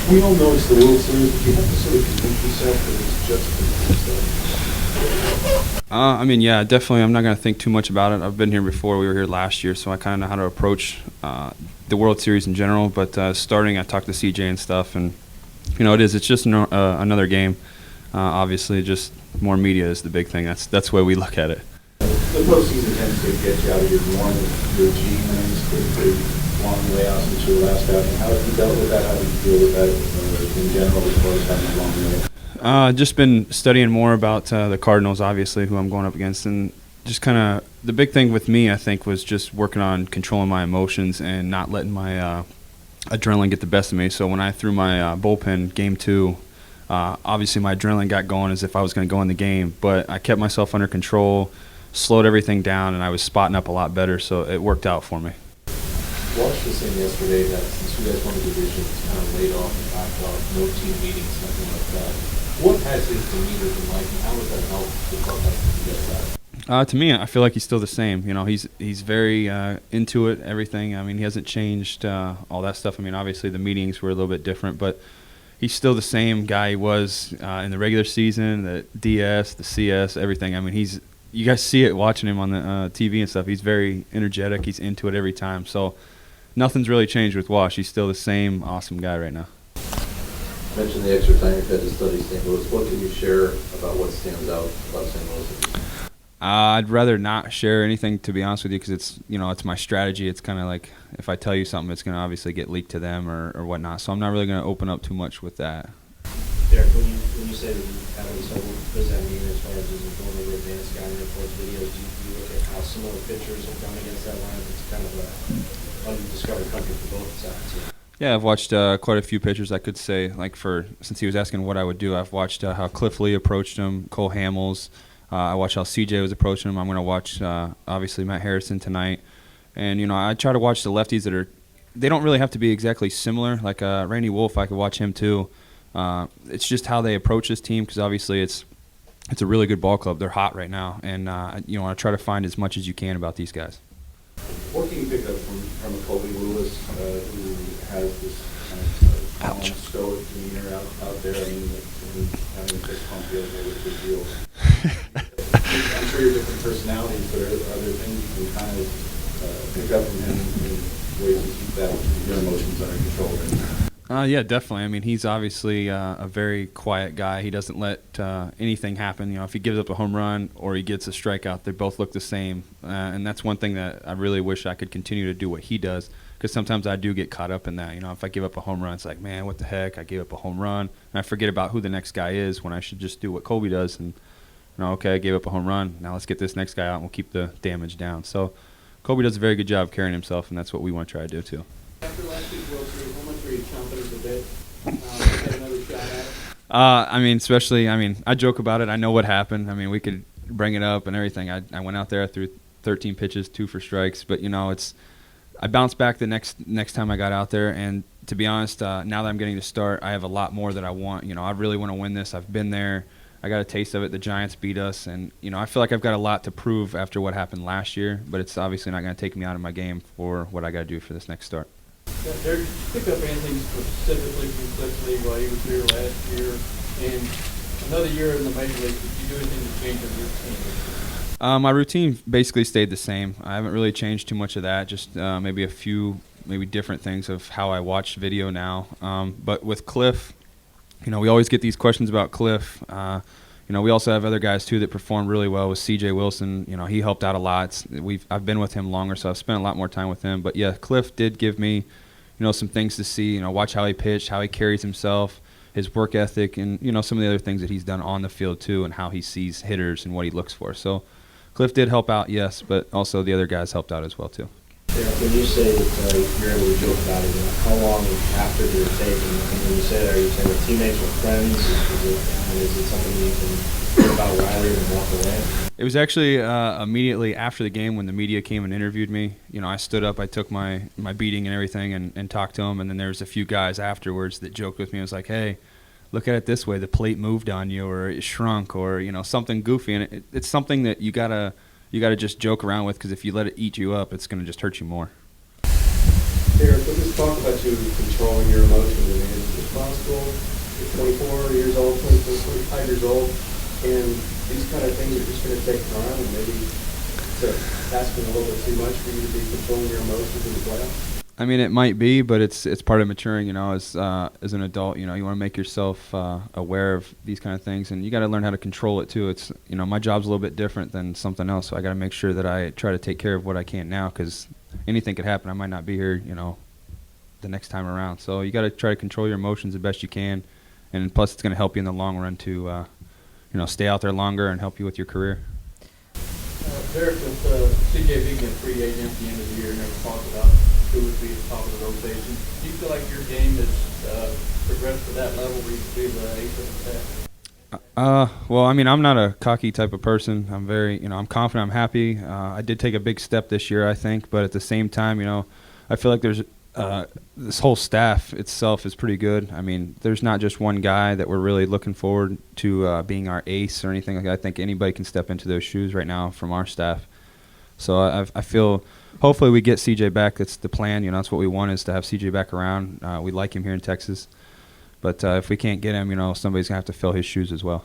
We all know it's the World Series, but you have to sort of convince yourself that it's just the stuff. I mean, yeah, definitely. I'm not going to think too much about it. I've been here before. We were here last year, so I kind of know how to approach the World Series in general. But starting, I talked to CJ and stuff, and it's just another game. Obviously, just more media is the big thing. That's the way we look at it. The postseason tends to get you out of your normal routine, and it's pretty long layoffs since your last outing. How have you dealt with that? How do you deal with that in general as far as having a long layoff? Just been studying more about the Cardinals, obviously, who I'm going up against, and just kind of the big thing with me, I think, was just working on controlling my emotions and not letting my adrenaline get the best of me. So when I threw my bullpen game 2, obviously my adrenaline got going as if I was going to go in the game, but I kept myself under control, slowed everything down, and I was spotting up a lot better, so it worked out for me. Walsh was saying yesterday that since you guys won the division, it's kind of laid off and backed off, no team meetings, nothing like that. What has his demeanor been like, and how has that helped the clubhouse that you guys have? To me, I feel like he's still the same. He's very into it, everything. I mean, he hasn't changed all that stuff. I mean, obviously the meetings were a little bit different, but he's still the same guy he was in the regular season, the DS, the CS, everything. I mean, you guys see it watching him on the TV and stuff. He's very energetic. He's into it every time. So nothing's really changed with Wash. He's still the same awesome guy right now. You mentioned the extra time you've had to study St. Louis. What can you share about what stands out about St. Louis? I'd rather not share anything, to be honest with you, because it's my strategy. It's kind of like if I tell you something, it's going to obviously get leaked to them or whatnot. So I'm not really going to open up too much with that. Derek, when you say that you have it, so what does that mean as far as going over advanced scouting reports, videos? Do you look at how similar pitchers have gone against that lineup? It's kind of an undiscovered country for both sides. Yeah, I've watched quite a few pitchers. I could say, since he was asking what I would do, I've watched how Cliff Lee approached him, Cole Hamels. I watched how CJ was approaching him. I'm going to watch, obviously, Matt Harrison tonight. And, I try to watch the lefties they don't really have to be exactly similar. Like Randy Wolf, I could watch him too. It's just how they approach this team, because obviously it's a really good ball club. They're hot right now. And, I try to find as much as you can about these guys. What can you pick up from a Colby Lewis who has this kind of stoic demeanor out there? I mean, having a fist pump the other day was a big deal. I'm sure you're different personalities, but are there things you can kind of pick up from him in ways to keep your emotions under control? Yeah, definitely. I mean, he's obviously a very quiet guy. He doesn't let anything happen. If he gives up a home run or he gets a strikeout, they both look the same. And that's one thing that I really wish I could continue to do what he does, because sometimes I do get caught up in that. If I give up a home run, it's like, man, what the heck? I gave up a home run. And I forget about who the next guy is when I should just do what Colby does. And, okay, I gave up a home run. Now let's get this next guy out and we'll keep the damage down. So Colby does a very good job of carrying himself, and that's what we want to try to do too. After last week's World Series, how much were you chomping at the bit? Get another shot at it? I joke about it. I know what happened. I mean, we could bring it up and everything. I went out there, I threw 13 pitches, 2 for strikes. But, I bounced back the next time I got out there. And to be honest, now that I'm getting to start, I have a lot more that I want. I really want to win this. I've been there. I got a taste of it. The Giants beat us. And, I feel like I've got a lot to prove after what happened last year. But it's obviously not going to take me out of my game for what I got to do for this next start. Derek, did you pick up anything specifically from Cliff Lee while he was here last year? And another year in the major leagues, did you do anything to change your routine? My routine basically stayed the same. I haven't really changed too much of that, just maybe a few different things of how I watch video now. But with Cliff, we always get these questions about Cliff. We also have other guys too that perform really well with CJ Wilson. He helped out a lot. I've been with him longer, so I've spent a lot more time with him. But yeah, Cliff did give me, some things to see. Watch how he pitched, how he carries himself, his work ethic, and some of the other things that he's done on the field too, and how he sees hitters and what he looks for. So Cliff did help out, yes, but also the other guys helped out as well too. Derek, when you say that you're able to joke about it, how long after your take? And when you say that, are you saying with teammates or friends? Is it something you can hear about Riley and walk away? It was actually immediately after the game when the media came and interviewed me. I stood up, I took my beating and everything and talked to him, and then there was a few guys afterwards that joked with me. I was like, hey, look at it this way, the plate moved on you, or it shrunk, or something goofy. And it's something that you gotta just joke around with, because if you let it eat you up, it's gonna just hurt you more. Derek, let's talk about you controlling your emotions. I mean, is it possible you're 24 years old, 24, 25 years old, and these kind of things are just going to take time, and maybe it's asking a little bit too much for you to be controlling your emotions in the playoffs? I mean, it might be, but it's part of maturing. You know, as an adult, you know, you want to make yourself aware of these kind of things, and you got to learn how to control it too. It's, you know, my job's a little bit different than something else, so I got to make sure that I try to take care of what I can now, because anything could happen. I might not be here, you know, the next time around. So you got to try to control your emotions the best you can, and plus it's going to help you in the long run to, you know, stay out there longer and help you with your career. Derek, with C.J. being a free agent at the end of the year, never talked about who would be at the top of the rotation. Do you feel like your game has progressed to that level where you can be the ace of the staff? Well, I mean, I'm not a cocky type of person. I'm very, you know, I'm confident, I'm happy. I did take a big step this year, I think, but at the same time, you know, I feel like there's this whole staff itself is pretty good. I mean, there's not just one guy that we're really looking forward to being our ace or anything like that. I think anybody can step into those shoes right now from our staff. So I feel hopefully we get CJ back. That's the plan. You know, that's what we want, is to have CJ back around. We like him here in Texas. But if we can't get him, you know, somebody's going to have to fill his shoes as well.